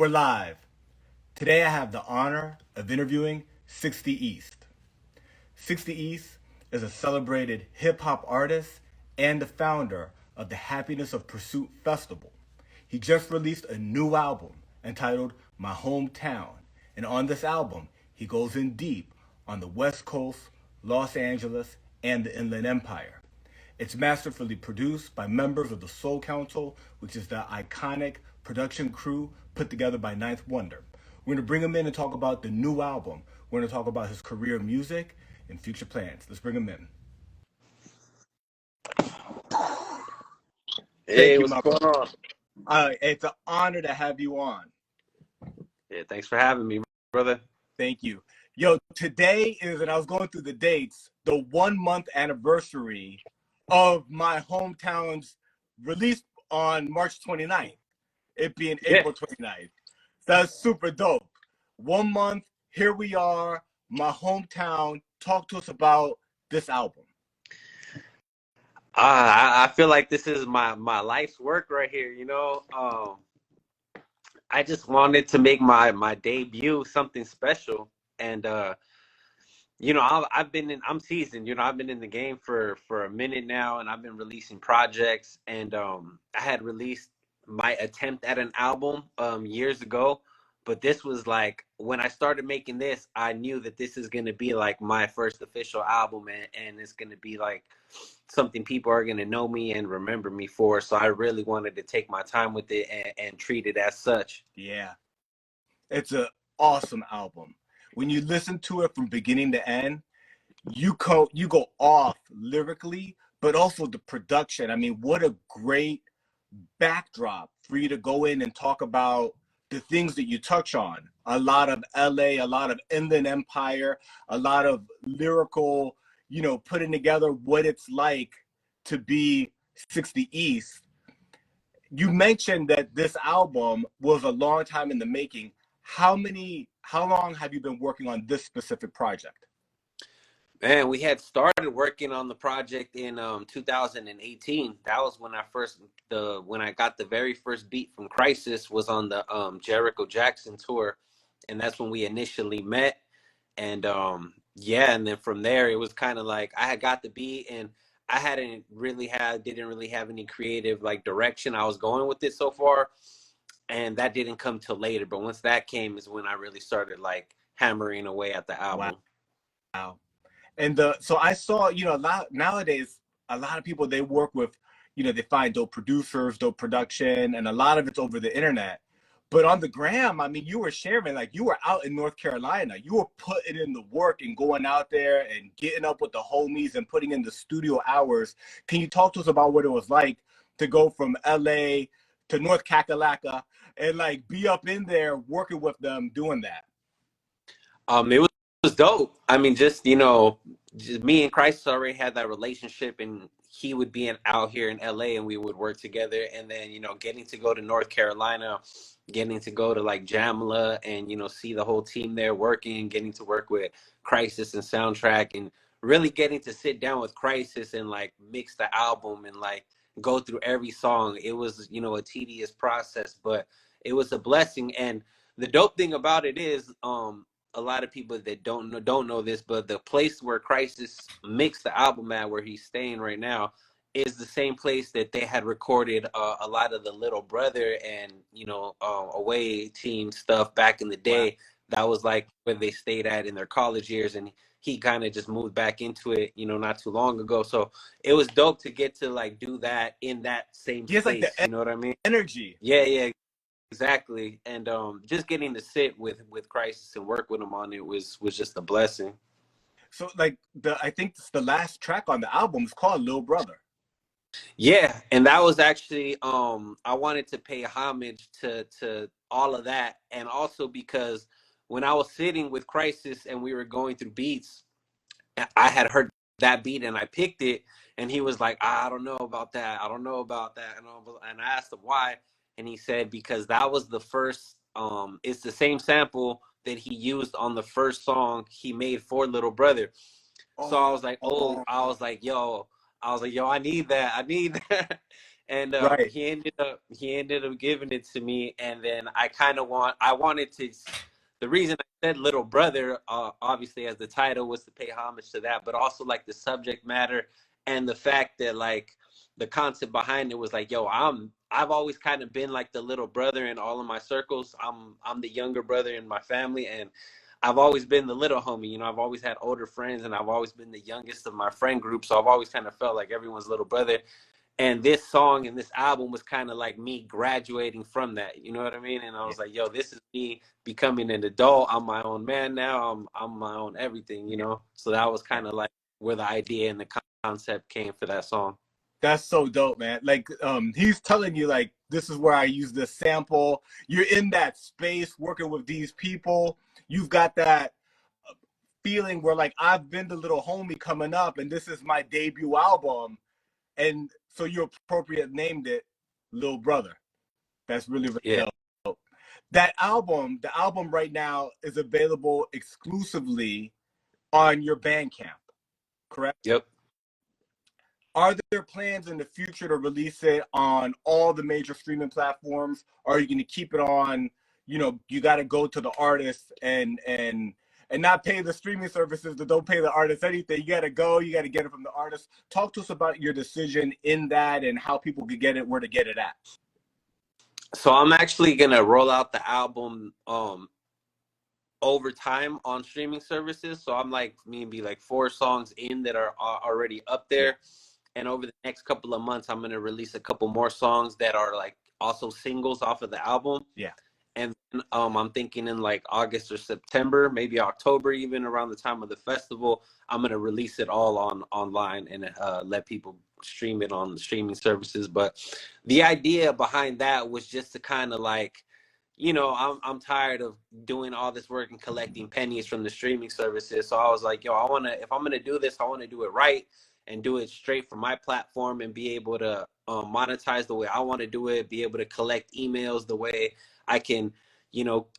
we're live. Today I have the honor of interviewing 60 East. 60 East is a celebrated hip hop artist and the founder of the Happiness of Pursuit Festival. He just released a new album entitled My Hometown, and on this album, he goes in deep on the West Coast, Los Angeles, and the Inland Empire. It's masterfully produced by members of the Soul Council, which is the iconic production crew put together by Ninth Wonder. We're going to bring him in and talk about the new album. We're going to talk about his career in music and future plans. Let's bring him in. Hey, Thank you, what's my going on? It's an honor to have you on. Yeah, thanks for having me, brother. Thank you. Yo, today is, and I was going through the dates, the 1 month anniversary of my hometown's release on March 29th, it being April 29th. That's super dope. 1 month, here we are, my hometown. Talk to us about this album. I feel like this is my life's work right here, I just wanted to make my debut something special. And I'm seasoned, I've been in the game for a minute now, and I've been releasing projects. And I had released my attempt at an album years ago, but this was like, when I started making this, I knew that this is going to be like my first official album, and it's going to be like something people are going to know me and remember me for. So I really wanted to take my time with it and treat it as such. Yeah, it's an awesome album. When you listen to it from beginning to end, you go off lyrically, but also the production. I mean, what a great backdrop for you to go in and talk about the things that you touch on. A lot of LA, a lot of Inland Empire, a lot of lyrical, putting together what it's like to be 60 East. You mentioned that this album was a long time in the making. How long have you been working on this specific project? Man, we had started working on the project in 2018. That was when when I got the very first beat from Crisis, was on the Jericho Jackson tour, and that's when we initially met. And and then from there it was kind of like I had got the beat, and I didn't really have any creative like direction I was going with it so far, and that didn't come till later. But once that came is when I really started like hammering away at the album. Wow. And so I saw, nowadays, a lot of people, they work with, they find dope producers, dope production, and a lot of it's over the internet. But on the gram, I mean, you were sharing, like, you were out in North Carolina. You were putting in the work and going out there and getting up with the homies and putting in the studio hours. Can you talk to us about what it was like to go from LA to North Kakalaka and like be up in there working with them doing that? It was dope. I mean, just me and Christ already had that relationship, and he would be out here in LA, and we would work together. And then getting to go to North Carolina, getting to go to like Jamla, and see the whole team there working, getting to work with Crisis and Soundtrack, and really getting to sit down with Crisis and like mix the album and like go through every song. It was a tedious process, but it was a blessing. And the dope thing about it is a lot of people that don't know this, but the place where Crisis mixed the album at, where he's staying right now, is the same place that they had recorded a lot of the Little Brother and away team stuff back in the day. Wow. That was like where they stayed at in their college years, and he kind of just moved back into it not too long ago. So it was dope to get to like do that in that same space. Like you know what I mean? Energy. Yeah. Exactly. And just getting to sit with Crisis and work with him on it was just a blessing. So like I think the last track on the album is called Little Brother. Yeah, and that was actually I wanted to pay homage to all of that, and also because when I was sitting with Crisis and we were going through beats, I had heard that beat and I picked it, and he was like, I don't know about that. I don't know about that. And I asked him why. And he said, because that was the first, it's the same sample that he used on the first song he made for Little Brother. So I was like, yo, I need that. And Right. he ended up giving it to me, and then I wanted to. The reason I said little brother, obviously as the title, was to pay homage to that, but also like the subject matter and the fact that like the concept behind it was like, yo, I've always kind of been like the little brother in all of my circles. I'm the younger brother in my family, and I've always been the little homie. You know, I've always had older friends, and I've always been the youngest of my friend group. So I've always kind of felt like everyone's little brother. And this song and this album was kind of like me graduating from that. You know what I mean? And I Yeah. was like, yo, this is me becoming an adult. I'm my own man now. I'm my own everything, you Yeah. know? So that was Yeah. kind of like where the idea and the concept came for that song. That's so dope, man. Like, he's telling you, like, this is where I use this sample. You're in that space working with these people. You've got that feeling where, like, I've been the little homie coming up, and this is my debut album. And so you appropriate named it Lil Brother. That's really, really Yeah. dope. The album right now is available exclusively on your Bandcamp, correct? Yep. Are there plans in the future to release it on all the major streaming platforms? Or are you going to keep it on, you got to go to the artist and not pay the streaming services that don't pay the artist anything. You got to go, you got to get it from the artist. Talk to us about your decision in that and how people could get it, where to get it at. So I'm actually gonna roll out the album over time on streaming services. So I'm like maybe like 4 songs in that are already up Yeah. there. And over the next couple of months, I'm gonna release a couple more songs that are like also singles off of the album. Yeah. And then, I'm thinking in like August or September, maybe October, even around the time of the festival, I'm gonna release it all online and let people stream it on the streaming services. But the idea behind that was just to kind of like, I'm tired of doing all this work and collecting pennies from the streaming services. So I was like, yo, if I'm gonna do this, I want to do it right and do it straight from my platform and be able to monetize the way I want to do it, be able to collect emails the way I can,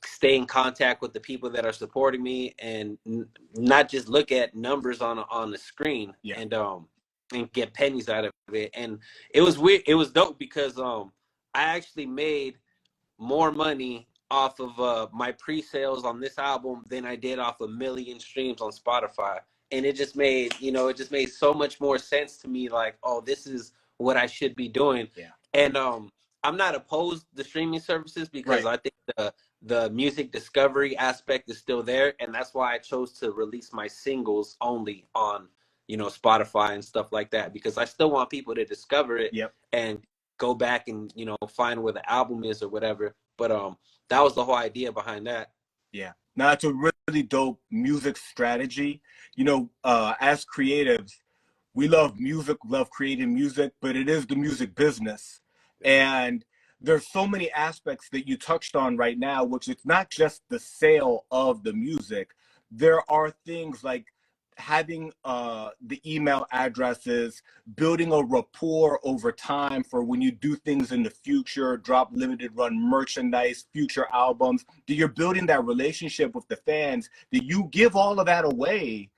stay in contact with the people that are supporting me and not just look at numbers on the screen Yeah. and get pennies out of it. And it was weird. It was dope because I actually made more money off of my pre-sales on this album than I did off 1 million streams on Spotify. And it just made so much more sense to me, like, oh, this is what I should be doing. Yeah. And I'm not opposed to streaming services because Right. I think the music discovery aspect is still there, and that's why I chose to release my singles only on Spotify and stuff like that, because I still want people to discover it Yep. and go back and find where the album is or whatever. But that was the whole idea behind that. Yeah. Now it's a really dope music strategy. As creatives, we love music, love creating music, but it is the music business. And there's so many aspects that you touched on right now, which it's not just the sale of the music. There are things like having the email addresses, building a rapport over time for when you do things in the future, drop limited run merchandise, future albums, that you're building that relationship with the fans, that you give all of that away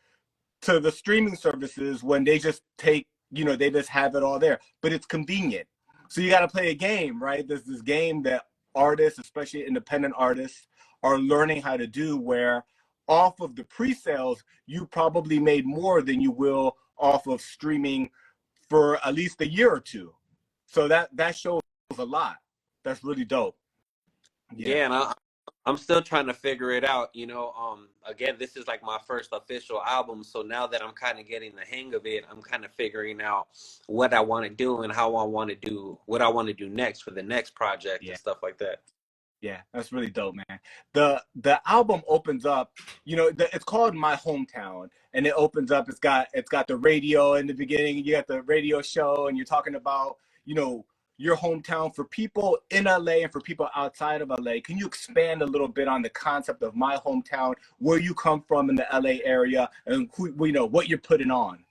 to the streaming services when they just they just have it all there. But it's convenient. So you got to play a game, right? There's this game that artists, especially independent artists, are learning how to do where off of the pre-sales, you probably made more than you will off of streaming for at least a year or two. So that shows a lot. That's really dope. Yeah. Yeah, and I'm still trying to figure it out. Again, this is like my first official album, so now that I'm kind of getting the hang of it, I'm kind of figuring out what I want to do and how I want to do what I want to do next for the next project Yeah. and stuff like that. Yeah, that's really dope, man. The album opens up, it's called My Hometown, and it opens up. It's got the radio in the beginning. You got the radio show, and you're talking about your hometown for people in LA and for people outside of LA. Can you expand a little bit on the concept of My Hometown, where you come from in the LA area, and what you're putting on?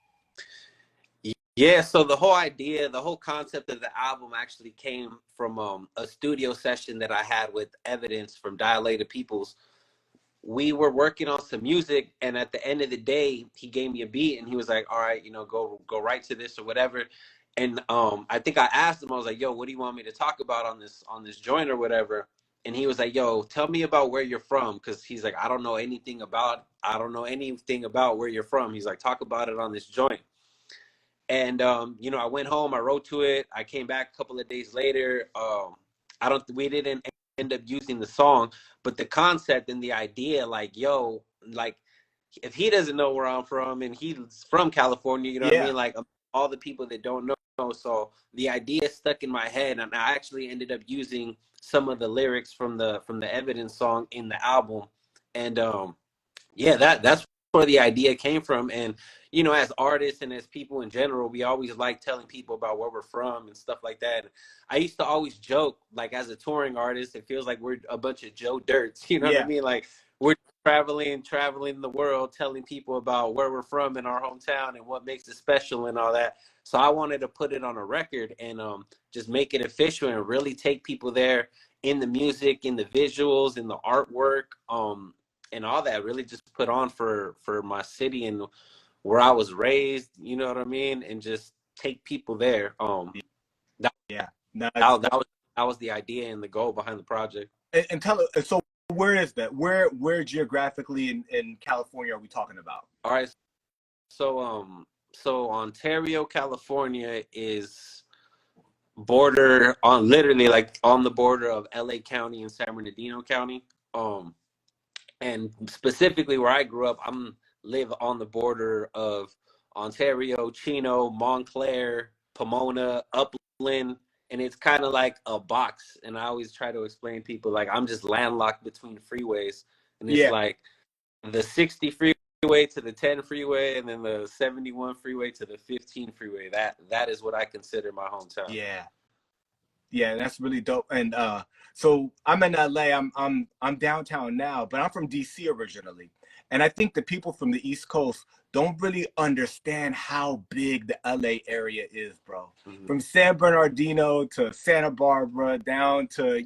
Yeah, so the whole idea, the whole concept of the album actually came from a studio session that I had with Evidence from Dilated Peoples. We were working on some music, and at the end of the day, he gave me a beat and he was like, all right, go right to this or whatever. And I think I asked him, I was like, yo, what do you want me to talk about on this joint or whatever? And he was like, yo, tell me about where you're from. Cause he's like, I don't know anything about where you're from. He's like, talk about it on this joint. And you know, I went home, I wrote to it, I came back a couple of days later. We didn't end up using the song, but the concept and the idea, like, yo, like, if he doesn't know where I'm from and he's from California, you know what I Yeah. mean? Like, all the people that don't know. So the idea stuck in my head, and I actually ended up using some of the lyrics from the Evidence song in the album. And yeah, that's where the idea came from. And you know, as artists and as people in general, we always like telling people about where we're from and stuff like that. I used to always joke, like, as a touring artist, it feels like we're a bunch of Joe Dirts, you know what I Yeah. mean? Like, we're traveling the world, telling people about where we're from in our hometown and what makes it special and all that. So I wanted to put it on a record and just make it official and really take people there in the music, in the visuals, in the artwork, and all that. Really just put on for my city and where I was raised, you know what I mean, and just take people there. That Yeah. No, that was the idea and the goal behind the project. and tell us, so where is that? Where geographically in California are we talking about? All right, so Ontario, California is border on literally like on the border of LA County and San Bernardino County. And specifically where I grew up, I'm live on the border of Ontario, Chino, Montclair, Pomona, Upland, and it's kind of like a box. And I always try to explain people, like, I'm just landlocked between freeways, and it's Yeah. like the 60 freeway to the 10 freeway, and then the 71 freeway to the 15 freeway. That is what I consider my hometown. Yeah. Yeah, that's really dope. And so I'm in LA. I'm downtown now, but I'm from DC originally. And I think the people from the East Coast don't really understand how big the LA area is, bro. Mm-hmm. From San Bernardino to Santa Barbara down to,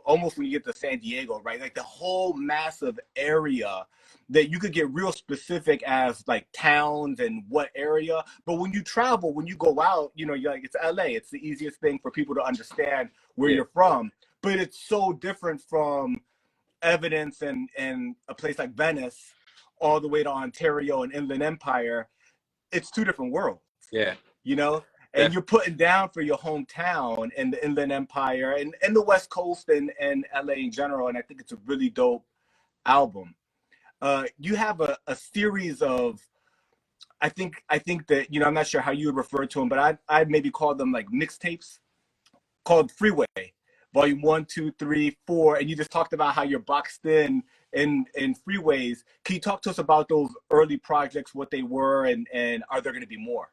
almost when you get to San Diego, right? Like the whole massive area that you could get real specific as like towns and what area. But when you travel, when you go out, you're like, it's LA. It's the easiest thing for people to understand where Yeah. you're from. But it's so different from Evidence and a place like Venice all the way to Ontario and Inland Empire. It's two different worlds, Yeah. and you're putting down for your hometown and the Inland Empire and the West Coast and LA in general. And I think it's a really dope album. You have a series of, I think that, I'm not sure how you would refer to them, but I'd maybe call them like mixtapes called Freeway, Volume 1, 2, 3, 4. And you just talked about how you're boxed in Freeways. Can you talk to us about those early projects, what they were, and are there going to be more?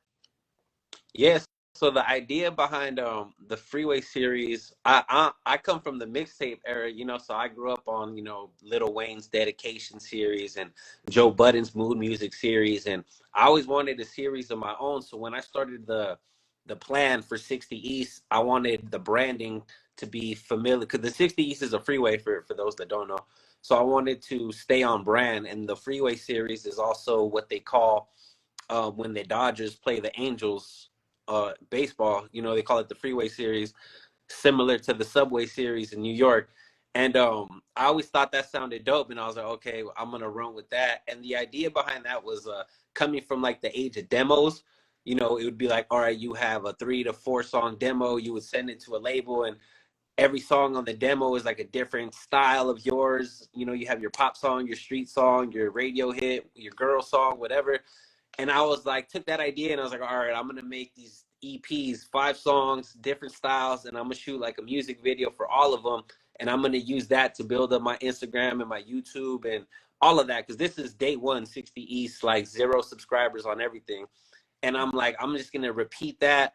Yes. So the idea behind the Freeway series, I come from the mixtape era, so I grew up on, Lil Wayne's Dedication series and Joe Budden's Mood Music series, and I always wanted a series of my own. So when I started the plan for 60 East, I wanted the branding to be familiar, because the 60 East is a freeway for those that don't know. So I wanted to stay on brand, and the Freeway series is also what they call when the Dodgers play the Angels baseball. They call it the Freeway series, similar to the Subway series in New York. And I always thought that sounded dope, and I was like, okay, I'm gonna run with that. And the idea behind that was coming from like the age of demos. It would be like, all right, you have a 3 to 4 song demo, you would send it to a label, and every song on the demo is like a different style of yours. You have your pop song, your street song, your radio hit, your girl song, whatever. And I was like, took that idea and I was like, all right, I'm gonna make these EPs, 5 songs, different styles, and I'm gonna shoot like a music video for all of them. And I'm gonna use that to build up my Instagram and my YouTube and all of that, because this is day one, 60 East, like 0 subscribers on everything. And I'm like, I'm just gonna repeat that,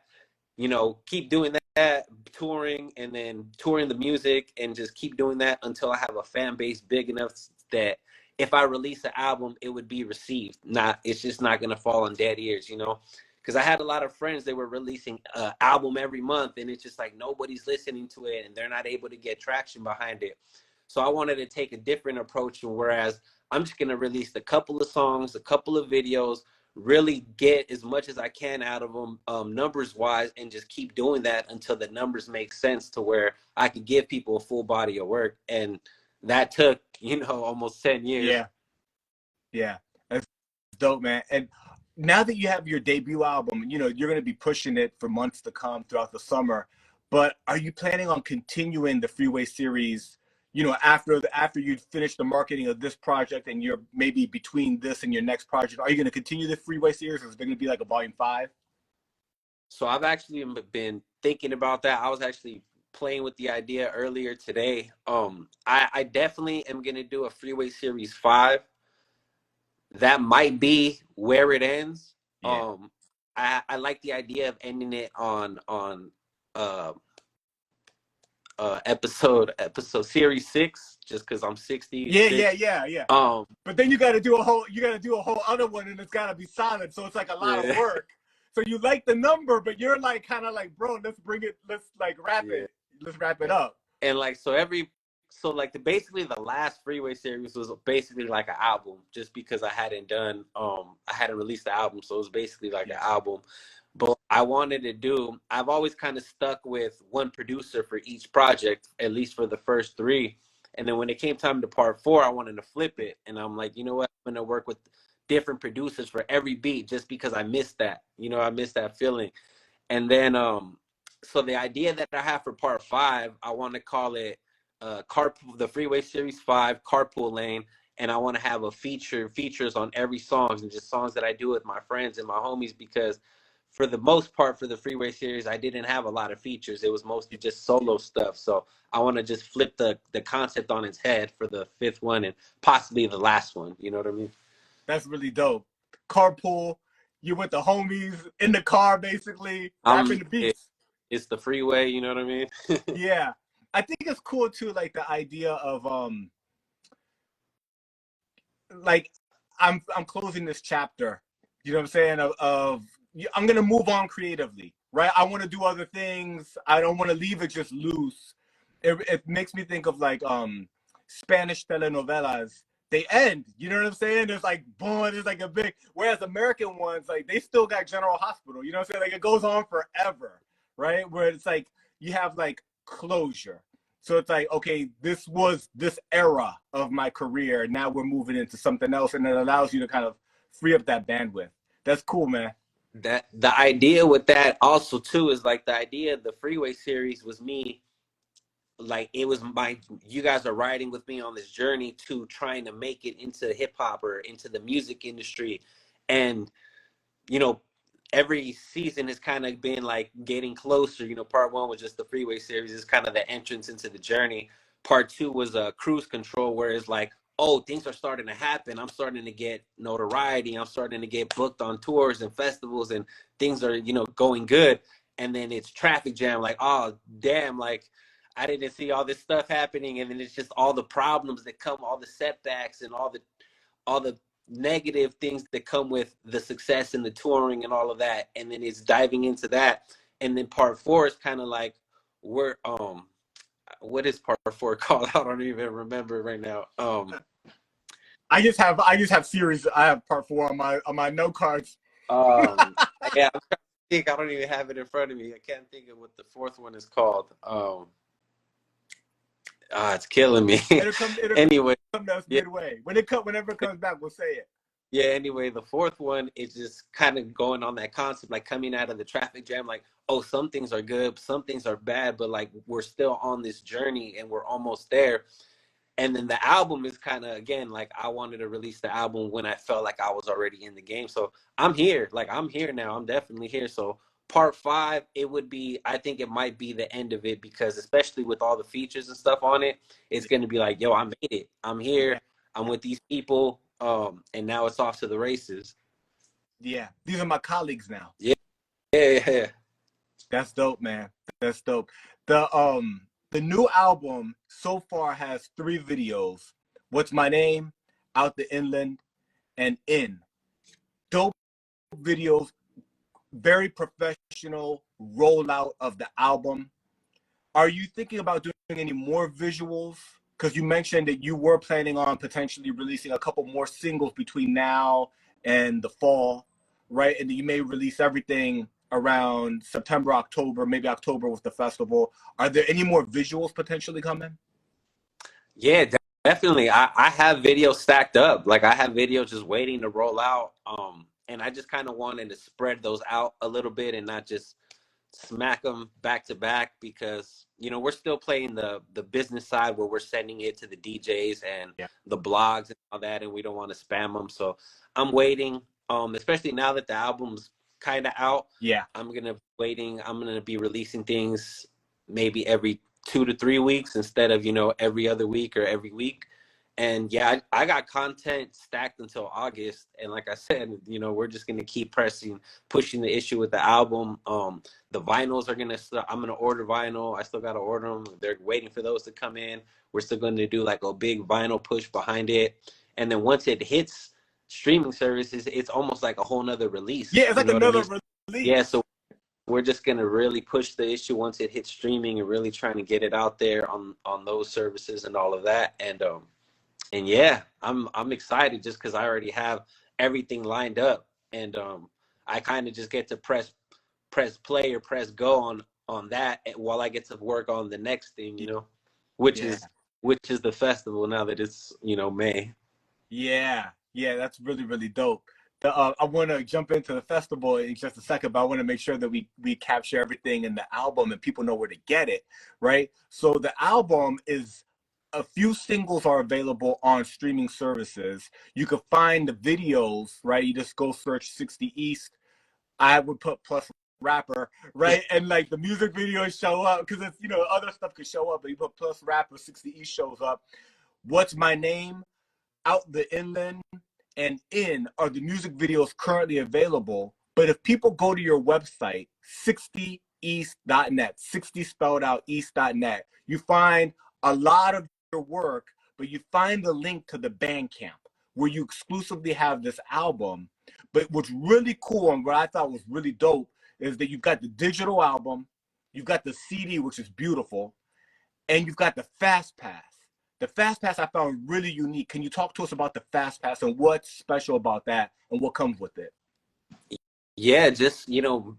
keep doing that, touring, and then touring the music, and just keep doing that until I have a fan base big enough that if I release an album, it would be received. It's just not gonna fall on dead ears, Because I had a lot of friends that were releasing an album every month, and it's just like nobody's listening to it, and they're not able to get traction behind it. So I wanted to take a different approach, whereas I'm just gonna release a couple of songs, a couple of videos, really get as much as I can out of them, numbers wise, and just keep doing that until the numbers make sense to where I could give people a full body of work. And that took, almost 10 years. Yeah. Yeah. That's dope, man. And now that you have your debut album, you're going to be pushing it for months to come throughout the summer. But are you planning on continuing the Freeway series, after you finish the marketing of this project and you're maybe between this and your next project? Are you going to continue the Freeway series, or is there going to be like a volume 5? So I've actually been thinking about that. I was actually playing with the idea earlier today. I definitely am gonna do a Freeway Series 5. That might be where it ends. Yeah. I like the idea of ending it on uh episode series 6, just because I'm 66. Yeah. But then you got to do a whole other one, and it's got to be solid. So it's like a lot of Yeah. work. So you like the number, but you're like kind of like, bro, let's like wrap Yeah. it. Let's wrap it up. And like basically the last Freeway series was basically like an album, just because I hadn't released the album, so it was basically like an album. But I've always kind of stuck with one producer for each project, at least for the first 3. And then when it came time to part 4, I wanted to flip it, and I'm like, you know what, I'm gonna work with different producers for every beat, just because I missed that. I missed that feeling. And then so the idea that I have for part 5, I want to call it the Freeway Series 5 Carpool Lane, and I want to have features on every song, and just songs that I do with my friends and my homies, because for the most part for the Freeway series, I didn't have a lot of features. It was mostly just solo stuff. So I want to just flip the concept on its head for the 5th one and possibly the last one. You know what I mean? That's really dope. Carpool, you with the homies in the car, basically rapping the beats. It's the freeway. You know what I mean? Yeah, I think it's cool too. Like the idea of like I'm closing this chapter. You know what I'm saying? Of I'm gonna move on creatively, right? I want to do other things. I don't want to leave it just loose. It makes me think of like Spanish telenovelas. They end. You know what I'm saying? There's like boom. There's like a big. Whereas American ones, like they still got General Hospital. You know what I'm saying? Like it goes on forever, right? Where it's like you have like closure. So it's like, okay, this was this era of my career. Now we're moving into something else, and it allows you to kind of free up that bandwidth. That's cool, man. That the idea with that also too is like the idea of the Freeway series was me, like it was you guys are riding with me on this journey to trying to make it into hip hop or into the music industry. And you know, every season has kind of been like getting closer. Part 1 was just the Freeway series, is kind of the entrance into the journey. Part 2 was a cruise control, where it's like, oh, things are starting to happen. I'm starting to get notoriety. I'm starting to get booked on tours and festivals, and things are, going good. And then it's traffic jam. Like, oh, damn, like I didn't see all this stuff happening. And then it's just all the problems that come, all the setbacks and all the negative things that come with the success and the touring and all of that. And then it's diving into that. And then part 4 is kind of like, we're what is part 4 called? I don't even remember right now. I just have series. I have part 4 on my note cards. Yeah, I'm trying to think. I don't even have it in front of me. I can't think of what the 4th one is called. It's killing me. Anyway, come to us midway. Whenever it comes back, we'll say it. Yeah, anyway, the 4th one is just kind of going on that concept, like coming out of the traffic jam, like, oh, some things are good, some things are bad, but like we're still on this journey and we're almost there. And then the album is kind of, again, like I wanted to release the album when I felt like I was already in the game. So I'm here. Like I'm here now. I'm definitely here. So part 5, I think it might be the end of it, because especially with all the features and stuff on it, it's going to be like, yo, I made it. I'm here. I'm with these people. And now it's off to the races. Yeah. These are my colleagues now. Yeah. That's dope, man. That's dope. The new album so far has 3 videos. What's My Name, Out the Inland, and In. Dope videos, very professional rollout of the album. Are you thinking about doing any more visuals? Because you mentioned that you were planning on potentially releasing a couple more singles between now and the fall. right? And you may release everything around September, October, maybe October with the festival. Are there any more visuals potentially coming? Yeah, definitely. I have videos stacked up. Like I have videos just waiting to roll out. And I just kind of wanted to spread those out a little bit and not just smack them back to back because we're still playing the business side where we're sending it to the DJs and Yeah. the blogs and all that, and we don't want to spam them. So I'm waiting. Especially now that the album's kind of out, Yeah. I'm gonna be releasing things maybe every 2 to 3 weeks instead of every other week or every week. And yeah, I got content stacked until August, and like I said, we're just gonna keep pushing the issue with the album. The vinyls are I'm gonna order vinyl. I still gotta order them. They're waiting for those to come in. We're still gonna do like a big vinyl push behind it, and then once it hits streaming services, it's almost like a whole nother release. Yeah, it's You like know what I another mean? Yeah, release. so we're just gonna really push the issue once it hits streaming and really trying to get it out there on those services and all of that. And yeah, I'm excited just because I already have everything lined up, and I kind of just get to press play or press go on that while I get to work on the next thing, which Yeah. is which is the festival now that it's May. Yeah, yeah, that's really, really dope. I want to jump into the festival in just a second, but I want to make sure that we capture everything in the album and people know where to get it, right? So the album is a few singles are available on streaming services. You can find the videos, right? You just go search 60 East. I would put plus rapper, right? And like the music videos show up because it's other stuff could show up, but you put plus rapper 60 East shows up. What's my name? Out the Inland and In are the music videos currently available. But if people go to your website, 60east.net, 60 spelled out east.net, you find a lot of your work, but you find the link to the Bandcamp where you exclusively have this album. But what's really cool and what I thought was really dope is that you've got the digital album, you've got the CD, which is beautiful, and you've got the Fast Pass. The Fast Pass I found really unique. Can you talk to us about the Fast Pass and what's special about that and what comes with it? Yeah, just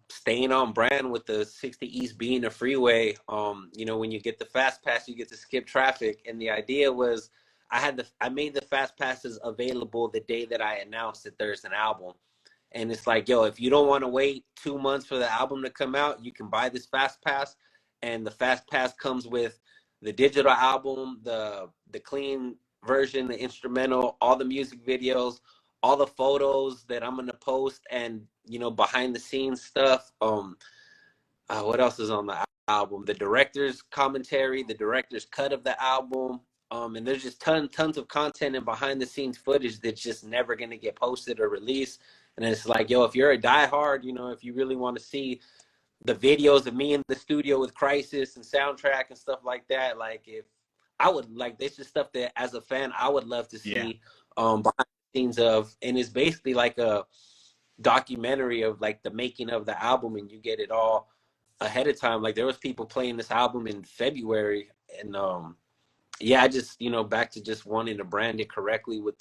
staying on brand with the 60 East being a freeway. When you get the fast pass, you get to skip traffic. And the idea was, I made the fast passes available the day that I announced that there's an album. And it's like, yo, if you don't want to wait 2 months for the album to come out, you can buy this fast pass. And the fast pass comes with the digital album, the clean version, the instrumental, all the music videos, all the photos that I'm gonna post, and behind the scenes stuff. What else is on the album? The director's commentary, the director's cut of the album. And there's just tons of content and behind the scenes footage that's just never gonna get posted or released. And it's like, yo, if you're a diehard, if you really want to see the videos of me in the studio with Crisis and soundtrack and stuff like that, like if I would like, this is stuff that as a fan I would love to Yeah. see behind the scenes of, and it's basically like a documentary of like the making of the album, and you get it all ahead of time. Like there was people playing this album in February, and yeah, I just back to just wanting to brand it correctly with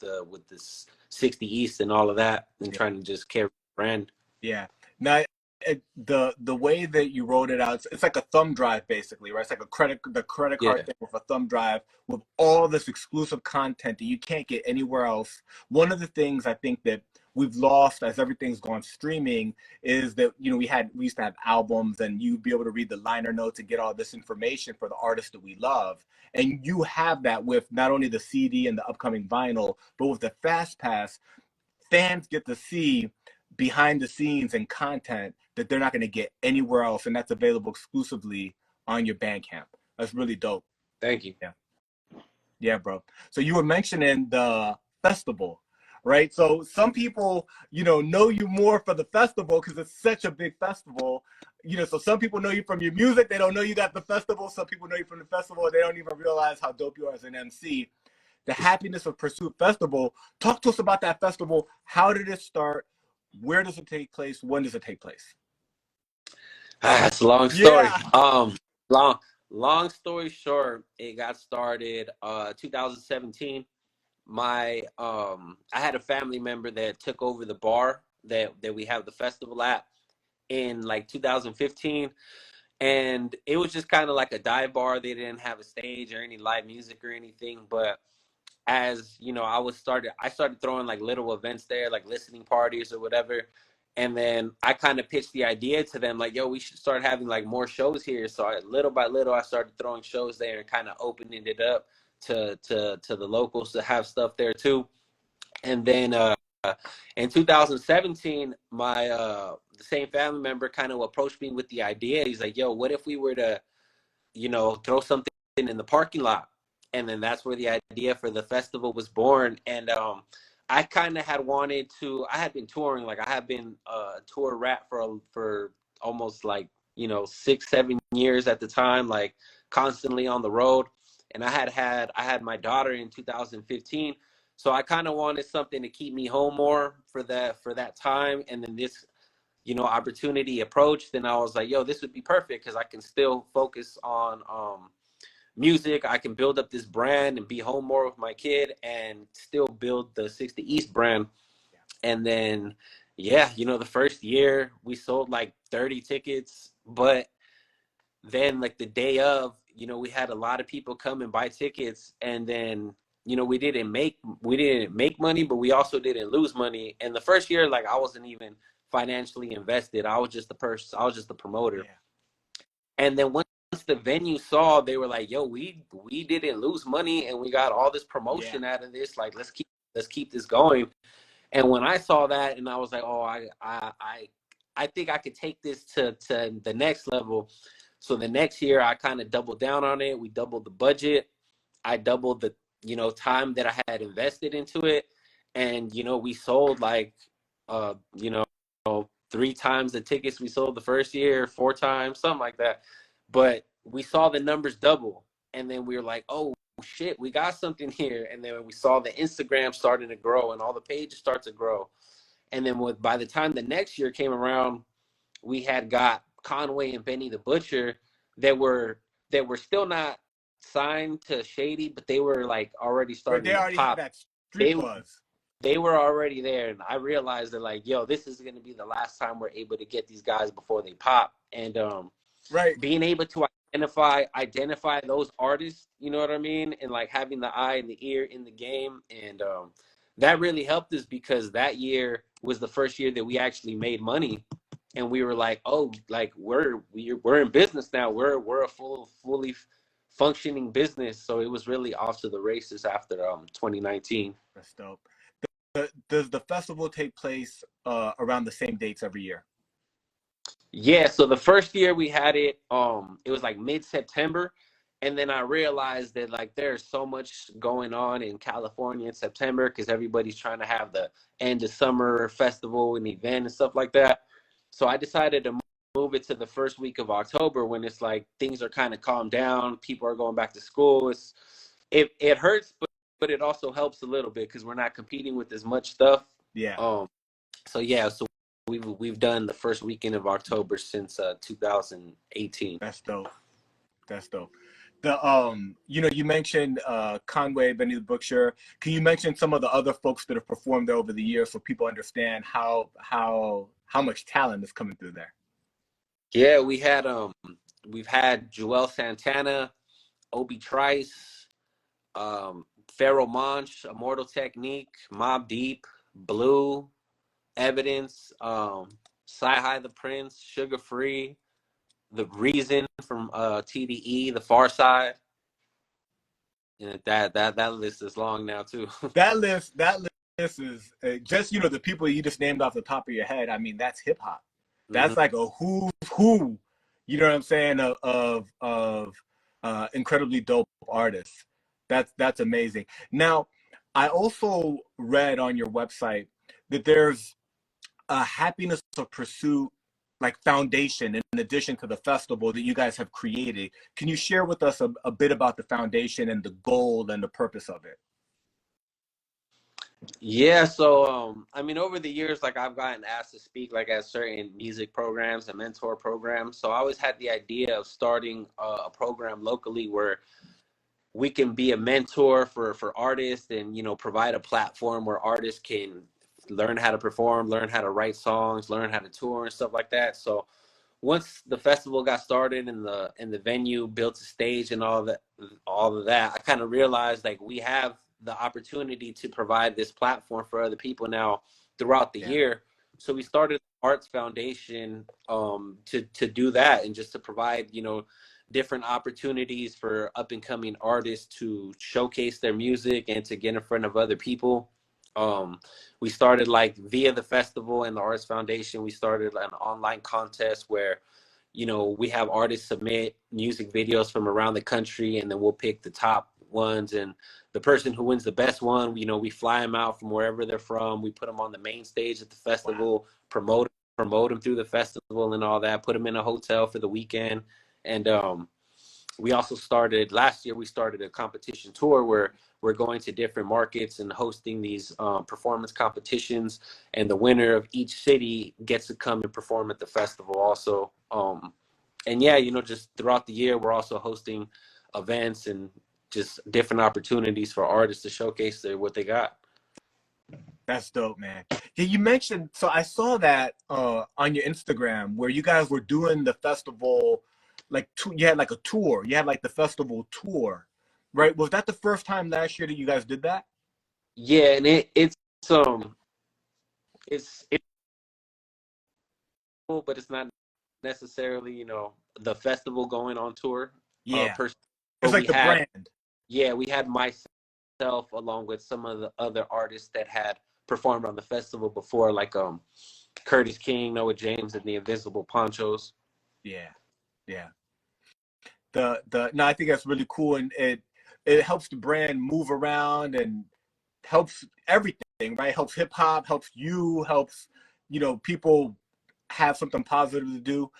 this 60 East and all of that, and Yeah. trying to just carry the brand. Yeah. Now, the way that you wrote it out, it's like a thumb drive basically, right? It's like the credit card Yeah. thing with a thumb drive with all this exclusive content that you can't get anywhere else. One of the things I think that we've lost as everything's gone streaming is that we used to have albums and you'd be able to read the liner notes and get all this information for the artists that we love. And you have that with not only the CD and the upcoming vinyl, but with the Fast Pass, fans get to see behind the scenes and content that they're not going to get anywhere else, and that's available exclusively on your Bandcamp. That's really dope. Thank you. Yeah, yeah, bro. So you were mentioning the festival, right? So some people, know you more for the festival because it's such a big festival. So some people know you from your music. They don't know you got the festival. Some people know you from the festival. They don't even realize how dope you are as an MC. The Happiness of Pursuit Festival. Talk to us about that festival. How did it start? Where does it take place? When does it take place? It's a long story. Yeah. Long story short, it got started 2017. I had a family member that took over the bar that we have the festival at in like 2015. And it was just kind of like a dive bar. They didn't have a stage or any live music or anything. But as you know, I started throwing like little events there, like listening parties or whatever. And then I kind of pitched the idea to them, like, yo, we should start having like more shows here. So little by little, I started throwing shows there and kind of opening it up to the locals to have stuff there too. And then in 2017, my the same family member kind of approached me with the idea. He's like, yo, what if we were to, throw something in the parking lot? And then that's where the idea for the festival was born. And I kind of had wanted to. I had been touring, like I had been a tour rat for almost like 6-7 years at the time, like constantly on the road. And I had my daughter in 2015, so I kind of wanted something to keep me home more for that time. And then this opportunity approached, and I was like, yo, this would be perfect because I can still focus on music. I can build up this brand and be home more with my kid and still build the 60 East brand. And then, yeah, the first year we sold like 30 tickets, but then like the day of, we had a lot of people come and buy tickets. And then, we didn't make money, but we also didn't lose money. And the first year, like I wasn't even financially invested. I was just the promoter. Yeah. And then once the venue saw, they were like, yo, we didn't lose money and we got all this promotion out of this. Like, let's keep this going. And when I saw that, and I was like, oh, I think I could take this to the next level. So the next year I kind of doubled down on it. We doubled the budget. I doubled the time that I had invested into it. And we sold like 3 times the tickets we sold the first year, 4 times, something like that. But we saw the numbers double, and then we were like, oh shit, we got something here. And then we saw the Instagram starting to grow and all the pages start to grow. And then by the time the next year came around, we had got Conway and Benny the Butcher that were still not signed to Shady, but they were like already But they starting to already have pop. that street They buzz. they were already there, and I realized that like, yo, this is going to be the last time we're able to get these guys before they pop. And Right. being able to identify those artists, you know what I mean, and like having the eye and the ear in the game. And that really helped us because that year was the first year that we actually made money. And we were like, oh, like we're in business now. We're a fully functioning business. So it was really off to the races after 2019. That's dope. Does the festival take place around the same dates every year? Yeah, so the first year we had it, it was like mid-September, and then I realized that like there's so much going on in California in September because everybody's trying to have the end of summer festival and event and stuff like that. So I decided to move it to the first week of October when it's like things are kind of calmed down, people are going back to school. It hurts, but it also helps a little bit because we're not competing with as much stuff. Yeah. So yeah, so we've done the first weekend of October since 2018. That's dope. That's dope. The you mentioned Conway, Benny the Butcher. Can you mention some of the other folks that have performed there over the years so people understand how much talent is coming through there? Yeah, we've had Joel Santana, Obi Trice, Pharaoh Monch, Immortal Technique, Mob Deep, Blue, Evidence, Sci-Hi the Prince, Sugar Free, The Reason from TDE, The Far Side. And that list is long now too. That list is just the people you just named off the top of your head. I mean, that's hip hop. That's like a who's who. You know what I'm saying? Of incredibly dope artists. That's amazing. Now, I also read on your website that there's a happiness of pursuit like foundation in addition to the festival that you guys have created. Can you share with us a bit about the foundation and the goal and the purpose of it? Yeah, so I mean, over the years, like I've gotten asked to speak like at certain music programs and mentor programs. So I always had the idea of starting a program locally where we can be a mentor for artists and provide a platform where artists can learn how to perform, learn how to write songs, learn how to tour and stuff like that. So once the festival got started and the venue built a stage and all of that, I kind of realized like we have the opportunity to provide this platform for other people now throughout the year. So we started Arts Foundation to do that, and just to provide, you know, different opportunities for up and coming artists to showcase their music and to get in front of other people. We started like via the festival and the Arts Foundation, we started an online contest where, you know, we have artists submit music videos from around the country, and then we'll pick the top ones, and the person who wins the best one, you know, we fly them out from wherever they're from, we put them on the main stage at the festival, promote them through the festival and all that, put them in a hotel for the weekend. And we also started last year, we started a competition tour where we're going to different markets and hosting these performance competitions, and the winner of each city gets to come and perform at the festival also. And yeah, you know, just throughout the year, we're also hosting events and just different opportunities for artists to showcase what they got. That's dope, man. Yeah, you mentioned, so I saw that on your Instagram where you guys were doing the festival, like you had like a tour. You had like the festival tour, right? Was that the first time last year that you guys did that? Yeah, and it's cool, but it's not necessarily, you know, the festival going on tour. Yeah, Per se. it's But like the brand. we had myself along with some of the other artists that had performed on the festival before, like Curtis King, Noah James, and the Invisible Ponchos. Yeah, yeah. The no, I think that's really cool, and it helps the brand move around and helps everything, right? Helps hip hop, helps you, helps, you know, people have something positive to do.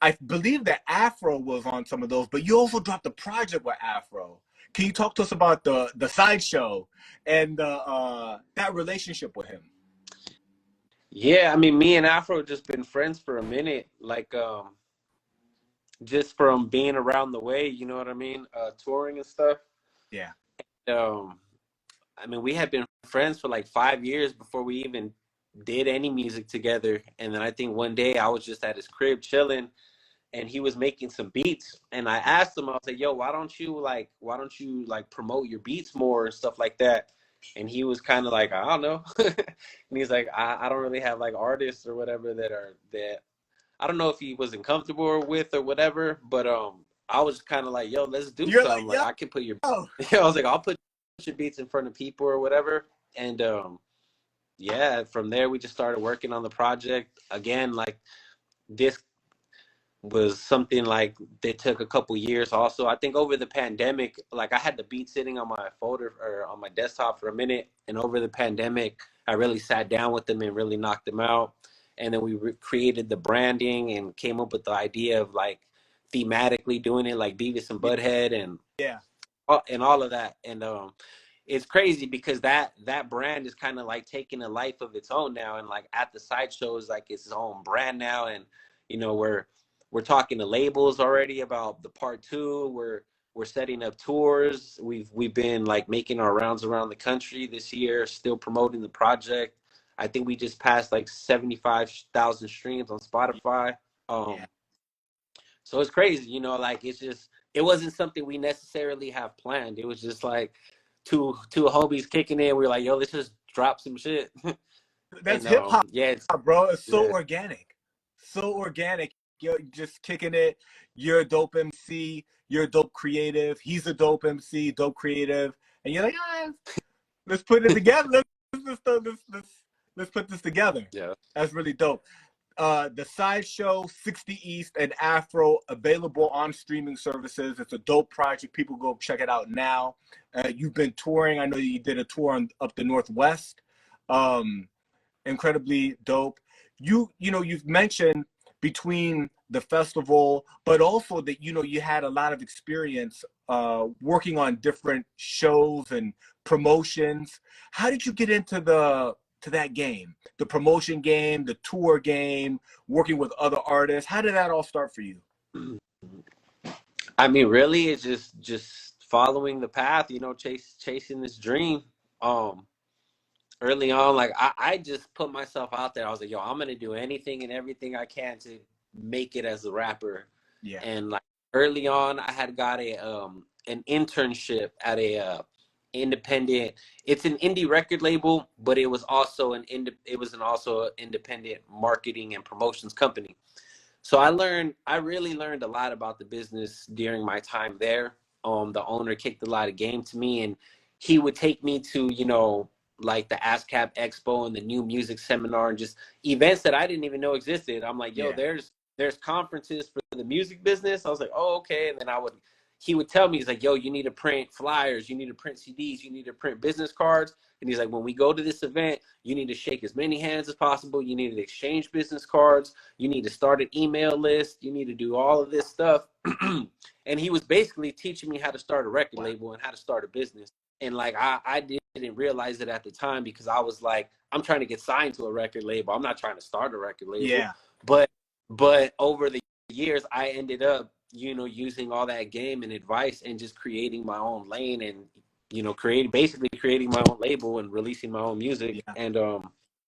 I believe that Afro was on some of those, but you also dropped a project with Afro. Can you talk to us about the sideshow and that relationship with him? Yeah, I mean, me and Afro just been friends for a minute, like just from being around the way, you know what I mean, touring and stuff. Yeah, Um, I mean, we had been friends for like 5 years before we even did any music together. And then I think one day I was just at his crib chilling, and he was making some beats. And I asked him, I was like, "Yo, why don't you like promote your beats more and stuff like that?" And he was kind of like, "I don't know." And he's like, I don't really have like artists or whatever that I don't know if he wasn't comfortable with or whatever, but I was kind of like, "Yo, let's do you're like, something. Like yo, I can put your," I was like, "I'll put your beats in front of people or whatever." And yeah, from there we just started working on the project again. Like this was something like that took a couple years. Also, I think over the pandemic, like I had the beat sitting on my folder or on my desktop for a minute, and over the pandemic, I really sat down with them and really knocked them out. And then we created the branding and came up with the idea of like thematically doing it like Beavis and Butthead yeah, and all of that. And it's crazy because that brand is kind of like taking a life of its own now, and like at the sideshow is like its own brand now. And you know, we're talking to labels already about the part two. We're setting up tours. We've been like making our rounds around the country this year, still promoting the project. I think we just passed like 75,000 streams on Spotify. yeah. So it's crazy, you know, like it wasn't something we necessarily have planned. It was just like two homies kicking in. We were like, "Yo, let's just drop some shit." That's And hip hop, yeah, bro. It's so yeah, organic, so organic. You're just kicking it. You're a dope MC. You're a dope creative. He's a dope MC, dope creative, and you're like, let's put it together. Let's put this together. yeah. That's really dope. The Sideshow, 60 East, and Afro available on streaming services. It's a dope project. People go check it out now. You've been touring. I know you did a tour up the Northwest. Um, Incredibly dope. You know, you've mentioned between the festival, but also that, you know, you had a lot of experience working on different shows and promotions. How did you get into that game, the promotion game, the tour game, working with other artists? How did that all start for you? I mean, really, it's just following the path, you know, chasing this dream. Um, early on, like I just put myself out there. I was like, yo, I'm gonna do anything and everything I can to make it as a rapper. Yeah. And like early on, I had got a an internship at a independent. It's an indie record label, but it was also also an independent marketing and promotions company. So I really learned a lot about the business during my time there. The owner kicked a lot of game to me, and he would take me to, like the ASCAP Expo and the New Music Seminar and just events that I didn't even know existed. I'm like, yo, Yeah. there's conferences for the music business. I was like, oh, okay. And then he would tell me, he's like, yo, you need to print flyers, you need to print CDs, you need to print business cards. And he's like, when we go to this event, you need to shake as many hands as possible. You need to exchange business cards. You need to start an email list. You need to do all of this stuff. And he was basically teaching me how to start a record label and how to start a business. And like, I didn't realize it at the time because I was like, I'm trying to get signed to a record label. I'm not trying to start a record label. Yeah. But over the years, I ended up, using all that game and advice and just creating my own lane and, creating my own label and releasing my own music. Yeah. And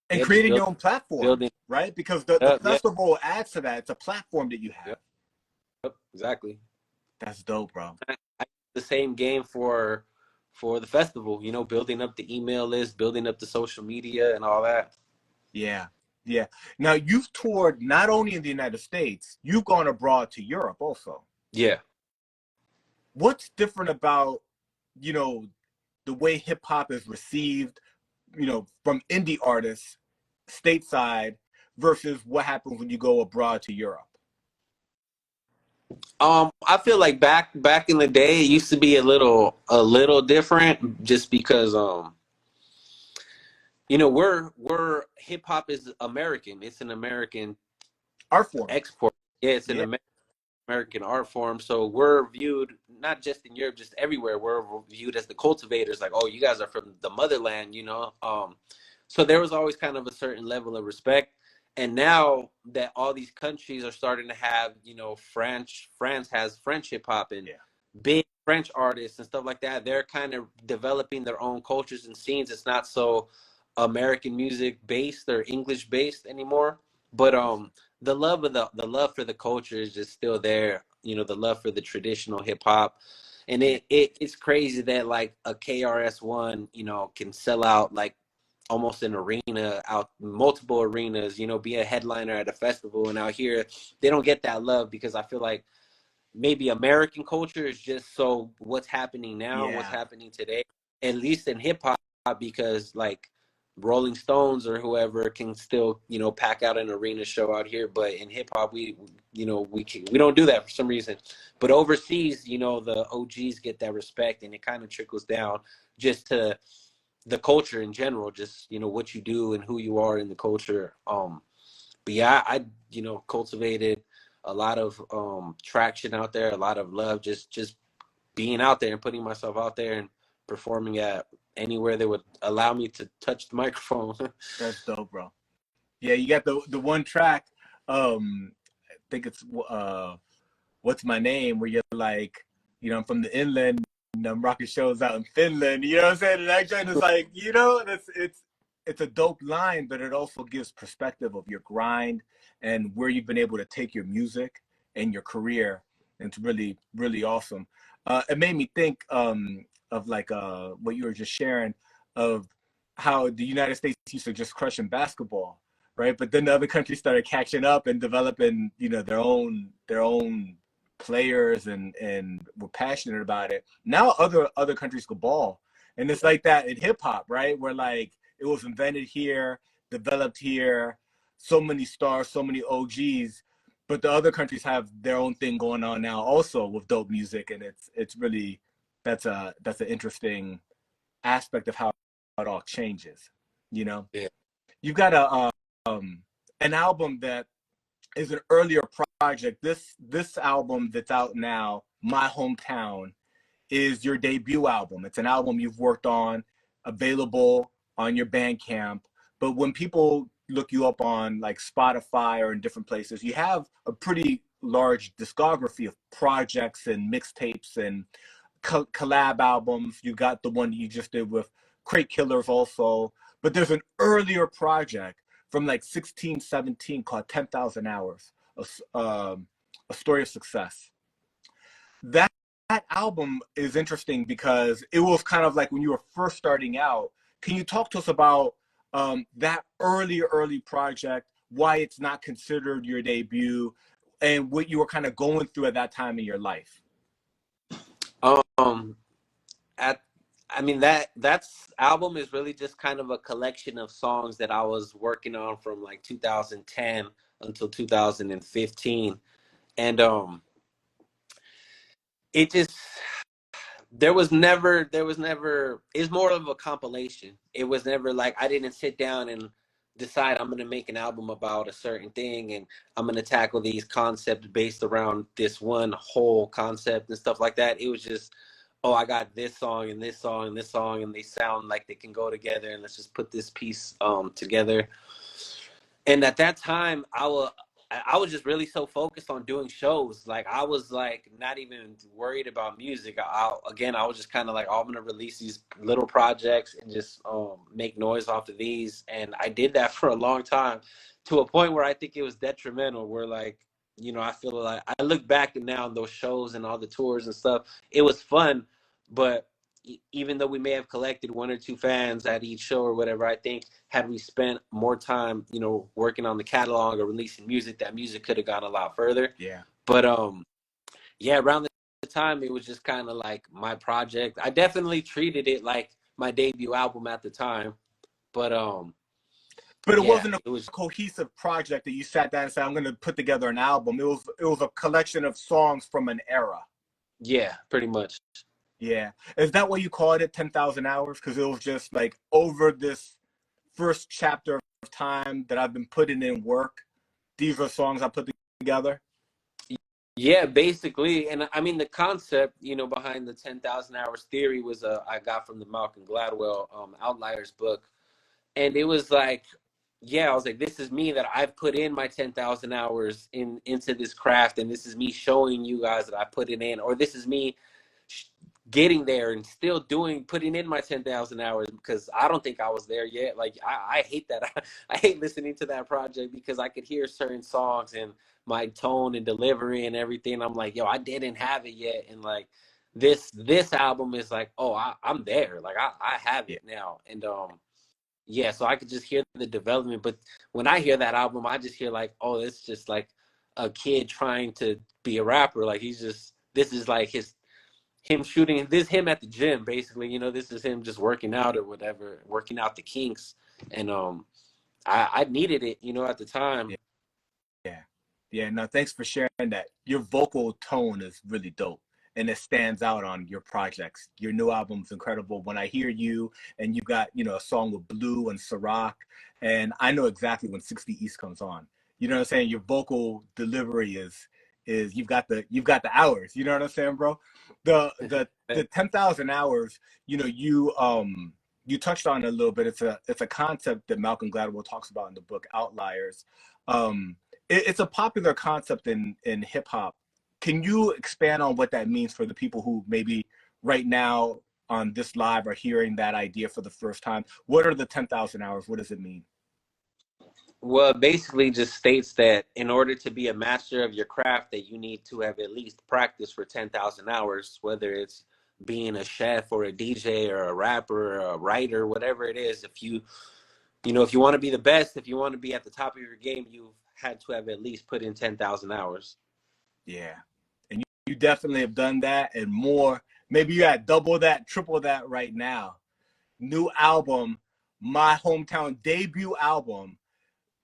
And yeah, just creating your own platform, building right? Because the up. Yeah, festival adds to that. It's a platform that you have. yep, yep, exactly. That's dope, bro. I the same game for the festival, building up the email list, building up the social media and all that. Yeah. Yeah. Now you've toured not only in the United States, you've gone abroad to Europe also. Yeah. What's different about, you know, the way hip hop is received, from indie artists stateside versus what happens when you go abroad to Europe? I feel like back in the day it used to be a little different just because we're hip hop is American. It's an American Art form. export. Yeah, it's an Yeah. American art form. So we're viewed not just in Europe, just everywhere. We're viewed as the cultivators, like, oh, you guys are from the motherland. So there was always kind of a certain level of respect. And now that all these countries are starting to have, France has French hip hop and Yeah. big French artists and stuff like that, they're kind of developing their own cultures and scenes. It's not so American music based or English based anymore. But the love for the culture is just still there. The love for the traditional hip hop, and Yeah. it's crazy that like a KRS-One, can sell out like almost an arena, out multiple arenas. Be a headliner at a festival, and out here they don't get that love because I feel like maybe American culture is just so what's happening now, what's Yeah. happening today, at least in hip hop, because like Rolling Stones or whoever can still, pack out an arena show out here. But in hip hop, we don't do that for some reason. But overseas, the OGs get that respect and it kind of trickles down just to the culture in general, just, what you do and who you are in the culture. But yeah, I cultivated a lot of traction out there, a lot of love, just being out there and putting myself out there and performing at anywhere they would allow me to touch the microphone. That's dope, bro. Yeah, you got the one track. I think it's "What's My Name," where you're like, I'm from the inland, and I'm rocking shows out in Finland. You know what I'm saying? And that joint is like, it's a dope line, but it also gives perspective of your grind and where you've been able to take your music and your career. And it's really, really awesome. It made me think of like what you were just sharing of how the United States used to just crush in basketball, right? But then the other countries started catching up and developing, their own players and were passionate about it. Now other countries could ball, and it's like that in hip hop, right? Where like it was invented here, developed here, so many stars, so many OGs, but the other countries have their own thing going on now, also with dope music, and it's really that's an interesting aspect of how it all changes. You know, Yeah. you've got an album that is an earlier project. This album that's out now, My Hometown, is your debut album. It's an album you've worked on, available on your Bandcamp. But when people look you up on like Spotify or in different places, you have a pretty large discography of projects and mixtapes and collab albums. You got the one you just did with Crate Killers also. But there's an earlier project from like 16, 17 called 10,000 Hours, a story of success. That, that album is interesting because it was kind of like when you were first starting out. Can you talk to us about that early project, why it's not considered your debut, and what you were kind of going through at that time in your life? Um, at I mean that's album is really just kind of a collection of songs that I was working on from like 2010 until 2015, and it just there was never it's more of a compilation. It was never like I didn't sit down and decide I'm going to make an album about a certain thing and I'm going to tackle these concepts based around this one whole concept and stuff like that. It was just, oh, I got this song and this song and this song and they sound like they can go together and let's just put this piece together. And at that time I was just really so focused on doing shows. Like I was like not even worried about music. I was just kind of like, oh, I'm gonna release these little projects and just make noise off of these. And I did that for a long time, to a point where I think it was detrimental. Where like, I feel like I look back and now on those shows and all the tours and stuff, it was fun, but even though we may have collected one or two fans at each show or whatever, I think had we spent more time, working on the catalog or releasing music, that music could have gone a lot further. Yeah. But yeah, around the time it was just kind of like my project. I definitely treated it like my debut album at the time. But But it yeah, wasn't a it was. cohesive project that you sat down and said, I'm going to put together an album. It was a collection of songs from an era. Yeah, pretty much. Yeah. Is that what you called it, 10,000 Hours? Because it was just like over this first chapter of time that I've been putting in work. These are songs I put together. Yeah, basically. And I mean, the concept, behind the 10,000 hours theory was I got from the Malcolm Gladwell Outliers book. And it was like, yeah, I was like, this is me, that I've put in my 10,000 hours into this craft. And this is me showing you guys that I put it in, or this is me getting there and still putting in my 10,000 hours, because I don't think I was there yet. Like, I hate that. I hate listening to that project because I could hear certain songs and my tone and delivery and everything. I'm like, yo, I didn't have it yet. And like, this album is like, oh, I'm there. Like I have Yeah. it now. And yeah, so I could just hear the development. But when I hear that album, I just hear like, oh, it's just like a kid trying to be a rapper. Like this is like him at the gym, basically. This is him just working out or whatever, working out the kinks. And I needed it, at the time. Yeah. Yeah. Yeah. No, thanks for sharing that. Your vocal tone is really dope. And it stands out on your projects. Your new album's incredible. When I hear you and you got, a song with Blue and Sa-Roc, and I know exactly when 60 East comes on. You know what I'm saying? Your vocal delivery is you've got the hours. You know what I'm saying, bro? The 10,000 hours, you touched on it a little bit. It's a concept that Malcolm Gladwell talks about in the book Outliers. It's a popular concept in hip hop. Can you expand on what that means for the people who maybe right now on this live are hearing that idea for the first time? What are the 10,000 hours? What does it mean? Well, it basically just states that in order to be a master of your craft, that you need to have at least practiced for 10,000 hours, whether it's being a chef or a DJ or a rapper or a writer, whatever it is. If you want to be the best, if you want to be at the top of your game, you've had to have at least put in 10,000 hours. Yeah. And you definitely have done that and more. Maybe you had double that, triple that right now. New album, my hometown debut album,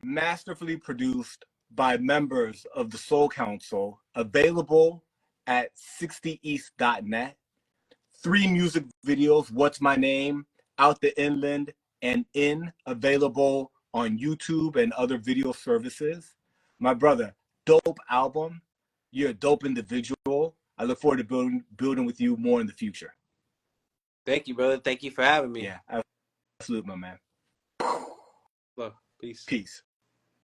masterfully produced by members of the Soul Council, available at 60east.net. 3 music videos, What's My Name, Out the Inland, and In, available on YouTube and other video services. My brother, dope album. You're a dope individual. I look forward to building with you more in the future. Thank you, brother. Thank you for having me. Yeah, absolutely, my man. Well, peace. Peace.